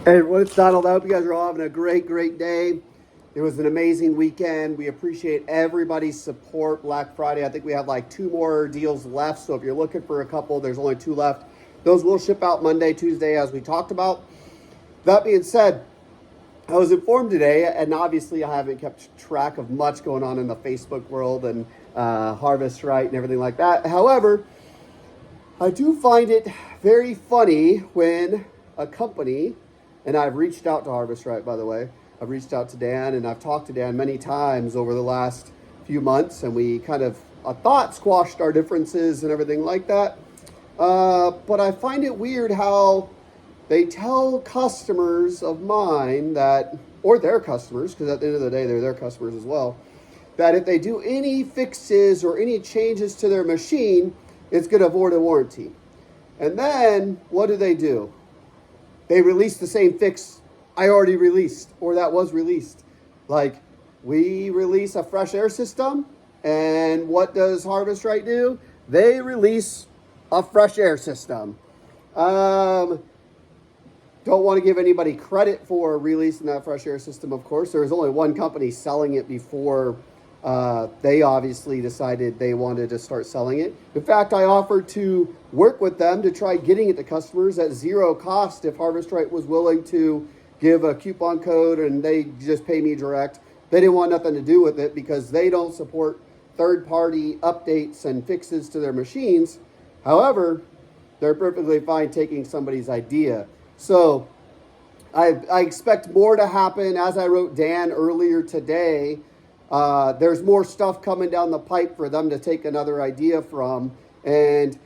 Hey everyone, it's Donald. I hope you guys are all having a great day. It was an amazing weekend. We appreciate everybody's support. Black Friday, I think we have like 2 more deals left. So if you're looking for a couple, there's only 2 left. Those will ship out Monday, Tuesday, as we talked about. That being said, I was informed today, and obviously I haven't kept track of much going on in the Facebook world and Harvest Right and everything like that. However, I do find it very funny when a company, and I've reached out to Harvest Right, by the way. I've reached out to Dan, and I've talked to Dan many times over the last few months, and we kind of, I thought, squashed our differences and everything like that. But I find it weird how they tell customers of mine that, or their customers, because at the end of the day, they're their customers as well, that if they do any fixes or any changes to their machine, it's going to avoid a warranty. And then what do? They release the same fix I already released, or that was released. Like, we release a fresh air system, and what does Harvest Right do? They release a fresh air system. Don't want to give anybody credit for releasing that fresh air system, of course. There was only one company selling it before they obviously decided they wanted to start selling it. In fact, I offered to work with them to try getting it to customers at zero cost if Harvest Right was willing to give a coupon code and they just pay me direct. They didn't want nothing to do with it because they don't support third-party updates and fixes to their machines. However, they're perfectly fine taking somebody's idea. So I expect more to happen. As I wrote Dan earlier today, there's more stuff coming down the pipe for them to take another idea from and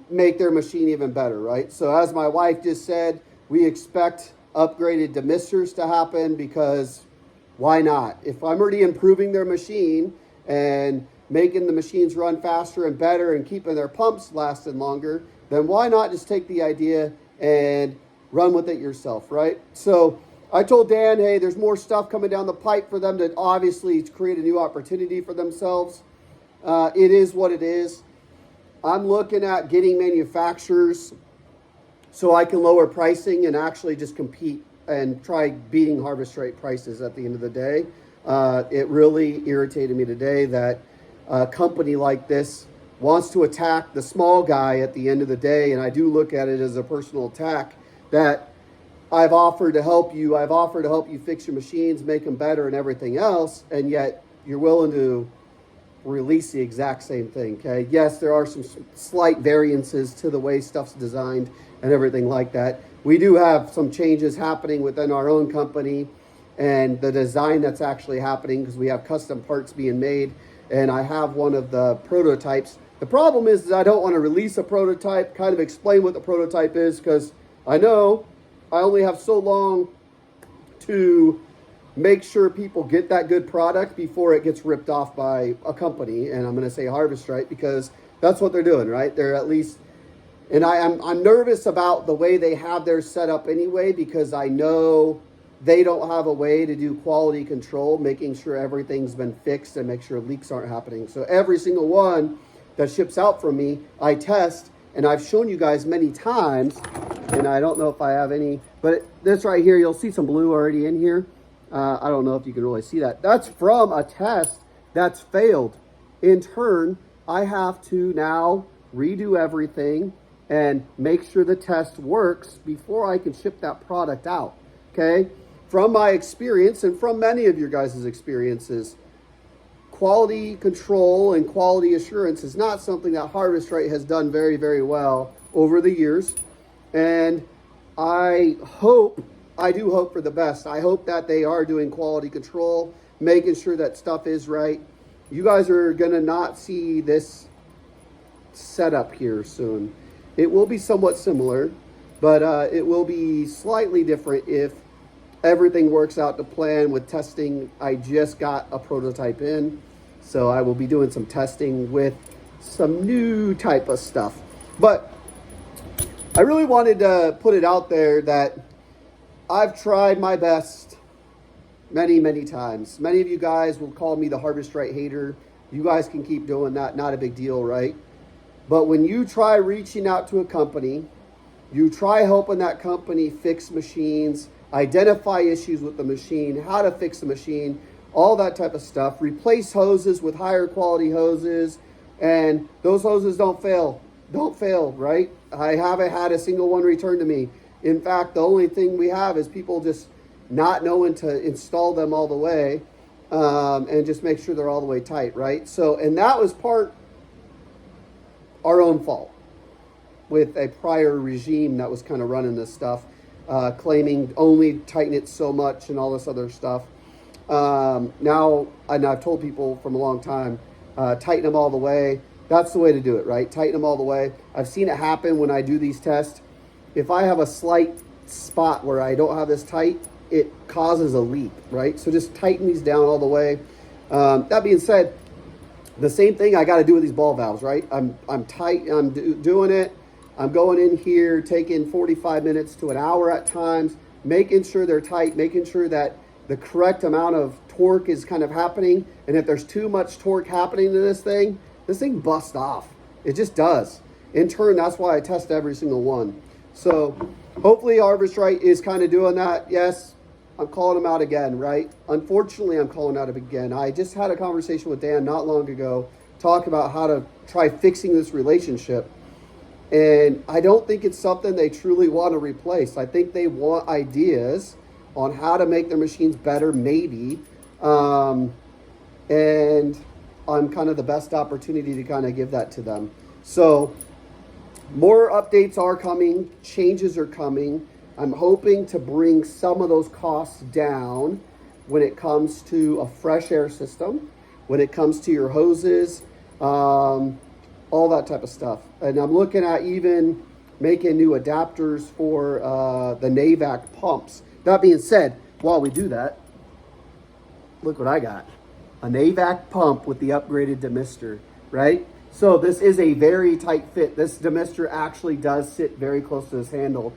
make their machine even better, right? So as my wife just said, we expect upgraded demisters to happen because why not? If I'm already improving their machine and making the machines run faster and better and keeping their pumps lasting longer, then why not just take the idea and run with it yourself, right? So I told Dan, hey, there's more stuff coming down the pipe for them to obviously create a new opportunity for themselves. It is what it is. I'm looking at getting manufacturers so I can lower pricing and actually just compete and try beating Harvest Right prices at the end of the day. It really irritated me today that a company like this wants to attack the small guy at the end of the day, and I do look at it as a personal attack that I've offered to help you. I've offered to help you fix your machines, make them better and everything else, and yet you're willing to release the exact same thing, okay? Yes, there are some slight variances to the way stuff's designed and everything like that. We do have some changes happening within our own company and the design that's actually happening because we have custom parts being made, and I have one of the prototypes. The problem is that I don't want to release a prototype, kind of explain what the prototype is, because I know I only have so long to make sure people get that good product before it gets ripped off by a company. And I'm going to say Harvest Right because that's what they're doing, right? They're at least, and I'm nervous about the way they have their set up anyway, because I know they don't have a way to do quality control, making sure everything's been fixed and make sure leaks aren't happening. So every single one that ships out from me, I test, and I've shown you guys many times, and I don't know if I have any, but this right here, you'll see some blue already in here. I don't know if you can really see that. That's from a test that's failed. In turn, I have to now redo everything and make sure the test works before I can ship that product out, okay? From my experience and from many of your guys' experiences, quality control and quality assurance is not something that Harvest Right has done very well over the years. And I do hope for the best. I hope that they are doing quality control, making sure that stuff is right. You guys are going to not see this setup here soon. It will be somewhat similar, but it will be slightly different if everything works out to plan with testing. I just got a prototype in, so I will be doing some testing with some new type of stuff. But I really wanted to put it out there that I've tried my best many times. Many of you guys will call me the Harvest Right hater. You guys can keep doing that. Not a big deal, right? But when you try reaching out to a company You try helping that company fix machines, identify issues with the machine, how to fix the machine, all that type of stuff. Replace hoses with higher quality hoses, and those hoses don't fail. Don't fail, right? I haven't had a single one returned to me. In fact, the only thing we have is people just not knowing to install them all the way, and just make sure they're all the way tight, right? So, and that was part our own fault with a prior regime that was kind of running this stuff, claiming only tighten it so much and all this other stuff. Now, and I've told people from a long time, tighten them all the way. That's the way to do it, right? Tighten them all the way. I've seen it happen when I do these tests. If I have a slight spot where I don't have this tight, it causes a leak, right? So just tighten these down all the way. That being said, the same thing I got to do with these ball valves, right? I'm tight. I'm doing it. I'm going in here, taking 45 minutes to an hour at times, making sure they're tight, making sure that the correct amount of torque is kind of happening. And if there's too much torque happening to this thing busts off. It just does. In turn, that's why I test every single one. So hopefully Harvest Right is kind of doing that. Yes, I'm calling them out again, right? Unfortunately, I'm calling out again. I just had a conversation with Dan not long ago, talking about how to try fixing this relationship. And I don't think it's something they truly want to replace. I think they want ideas on how to make their machines better, maybe. And I'm kind of the best opportunity to kind of give that to them. So more updates are coming, changes are coming. I'm hoping to bring some of those costs down when it comes to a fresh air system, when it comes to your hoses, all that type of stuff. And I'm looking at even making new adapters for the NAVAC pumps. That being said, while we do that, look what I got. A NAVAC pump with the upgraded demister, right? So this is a very tight fit. This demister actually does sit very close to this handle.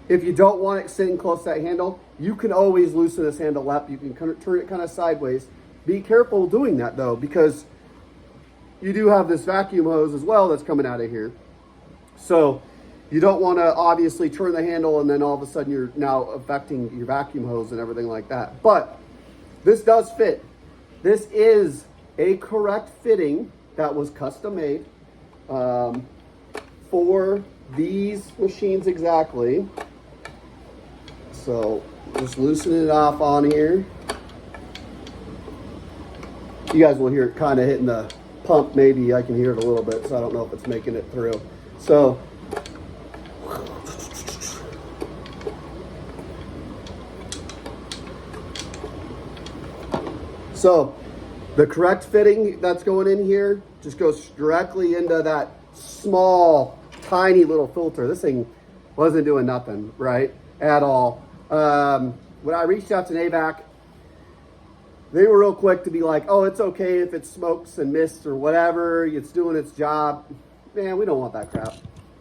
If you don't want it sitting close to that handle, you can always loosen this handle up. You can turn it kind of sideways. Be careful doing that though, because you do have this vacuum hose as well that's coming out of here. So you don't want to obviously turn the handle and then all of a sudden you're now affecting your vacuum hose and everything like that. But this does fit. This is a correct fitting that was custom made for these machines exactly. So just loosening it off on here. You guys will hear it kind of hitting the pump. Maybe I can hear it a little bit, so I don't know if it's making it through. So the correct fitting that's going in here just goes directly into that small, tiny little filter. This thing wasn't doing nothing, right, at all. When I reached out to NAVAC, they were real quick to be like, oh, it's okay if it smokes and mists or whatever. It's doing its job. Man, we don't want that crap.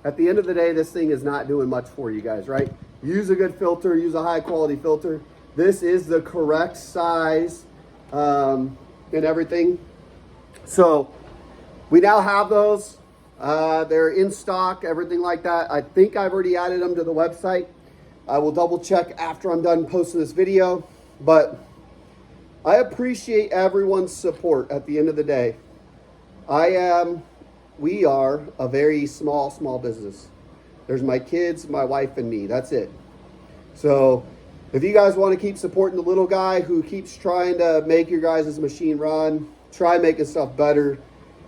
At the end of the day, this thing is not doing much for you guys, right? Use a good filter. Use a high-quality filter. This is the correct size and everything. So we now have those. They're in stock, everything like that. I think I've already added them to the website. I will double check after I'm done posting this video, but I appreciate everyone's support at the end of the day. We are a very small business. There's my kids, my wife, and me. That's it. So if you guys want to keep supporting the little guy who keeps trying to make your guys' machine run, try making stuff better,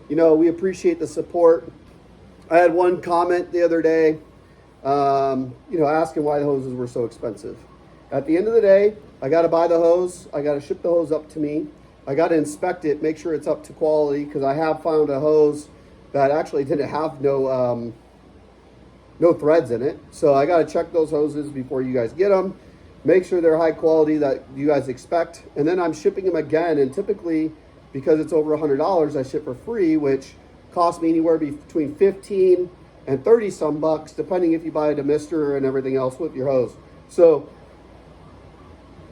you know, we appreciate the support. I had one comment the other day, you know, asking why the hoses were so expensive. At the end of the day, I got to buy the hose. I got to ship the hose up to me. I got to inspect it, make sure it's up to quality, because I have found a hose that actually didn't have no threads in it. So I got to check those hoses before you guys get them. Make sure they're high quality that you guys expect. And then I'm shipping them again. And typically, because it's over $100, I ship for free, which costs me anywhere between 15 and 30 some bucks, depending if you buy a demister and everything else with your hose. So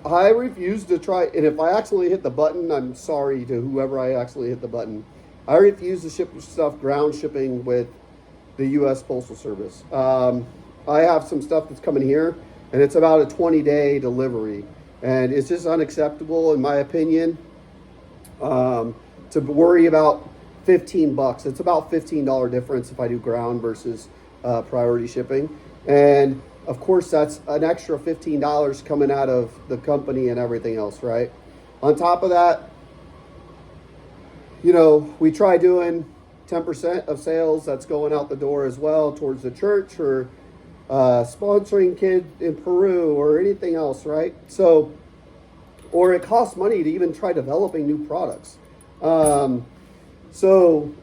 I refuse to try, and if I accidentally hit the button, I'm sorry to whoever I accidentally hit the button. I refuse to ship stuff ground shipping with the U.S. Postal Service. I have some stuff that's coming here, and it's about a 20-day delivery, and it's just unacceptable in my opinion, to worry about $15. It's about $15 difference if I do ground versus priority shipping, and of course that's an extra $15 coming out of the company and everything else, right? On top of that, you know, we try doing 10% of sales that's going out the door as well towards the church, or sponsoring kids in Peru, or anything else, right? So, or it costs money to even try developing new products. So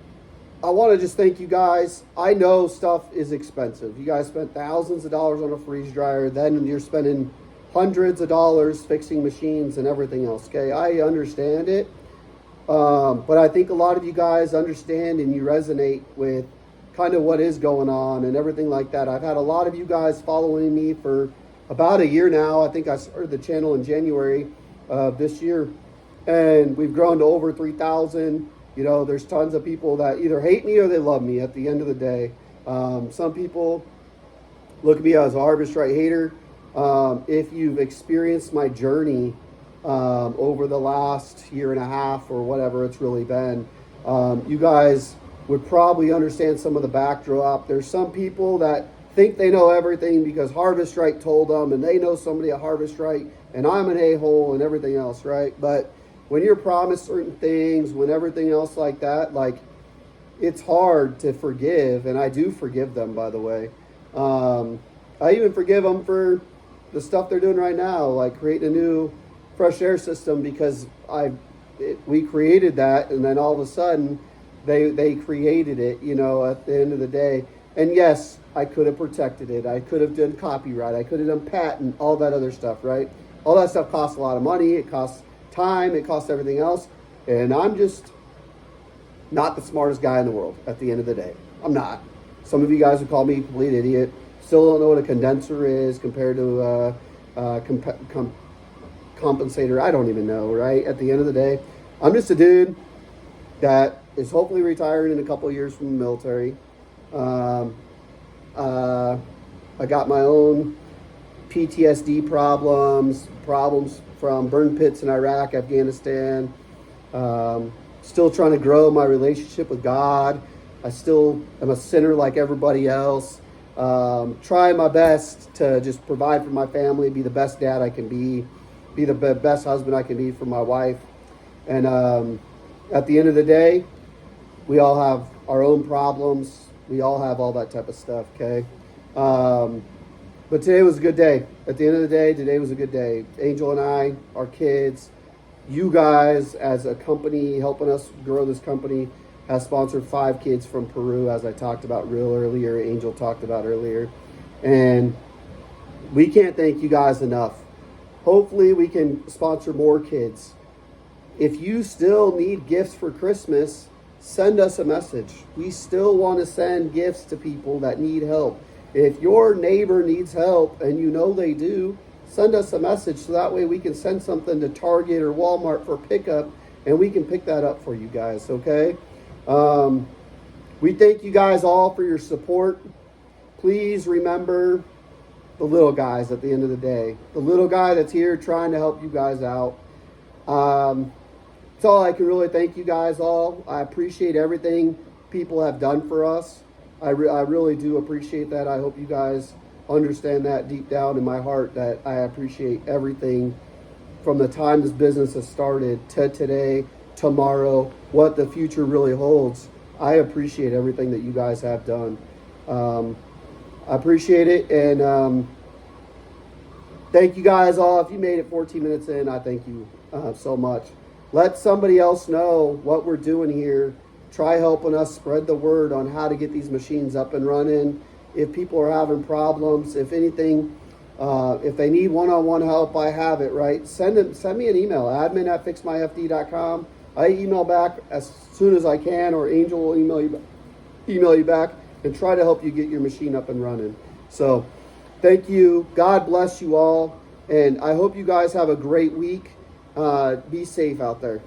I want to just thank you guys. I know stuff is expensive. You guys spent thousands of dollars on a freeze dryer, then you're spending hundreds of dollars fixing machines and everything else. Okay, I understand it. But I think a lot of you guys understand and you resonate with kind of what is going on and everything like that. I've had a lot of you guys following me for about a year now. I think I started the channel in January of this year, and we've grown to over 3,000. You know, there's tons of people that either hate me or they love me at the end of the day. Some people look at me as a Harvest Right hater. If you've experienced my journey over the last year and a half or whatever it's really been, you guys would probably understand some of the backdrop. There's some people that think they know everything because Harvest Right told them, and they know somebody at Harvest Right, and I'm an a-hole and everything else, right? But when you're promised certain things, when everything else like that, like, it's hard to forgive, and I do forgive them, by the way. I even forgive them for the stuff they're doing right now, like creating a new fresh air system, because we created that, and then all of a sudden they created it, you know, at the end of the day. And yes, I could have protected it. I could have done copyright. I could have done patent, all that other stuff, right? All that stuff costs a lot of money. It costs time. It costs everything else. And I'm just not the smartest guy in the world at the end of the day. I'm not. Some of you guys would call me a complete idiot. Still don't know what a condenser is compared to compensator. I don't even know, right? At the end of the day, I'm just a dude that is hopefully retiring in a couple of years from the military. I got my own PTSD problems from burn pits in Iraq, Afghanistan. Still trying to grow my relationship with God. I still am a sinner like everybody else. Trying my best to just provide for my family, be the best dad I can be the best husband I can be for my wife. And at the end of the day, we all have our own problems. We all have all that type of stuff, okay? But today was a good day. At the end of the day, today was a good day. Angel and I, our kids, you guys as a company helping us grow this company, has sponsored 5 kids from Peru, as I talked about real earlier, Angel talked about earlier. And we can't thank you guys enough. Hopefully we can sponsor more kids. If you still need gifts for Christmas, send us a message. We still want to send gifts to people that need help. If your neighbor needs help, and you know they do, send us a message so that way we can send something to Target or Walmart for pickup, and we can pick that up for you guys, okay? We thank you guys all for your support. Please remember the little guys at the end of the day. The little guy that's here trying to help you guys out. That's all I can really thank you guys all. I appreciate everything people have done for us. I really do appreciate that. I hope you guys understand that deep down in my heart, that I appreciate everything from the time this business has started to today, tomorrow, what the future really holds. I appreciate everything that you guys have done. I appreciate it, and thank you guys all. If you made it 14 minutes in, I thank you so much. Let somebody else know what we're doing here. Try helping us spread the word on how to get these machines up and running. If people are having problems, if anything, if they need one-on-one help, I have it, right? Send me an email, admin@fixmyfd.com. I email back as soon as I can, or Angel will email you back and try to help you get your machine up and running. So thank you. God bless you all. And I hope you guys have a great week. Be safe out there.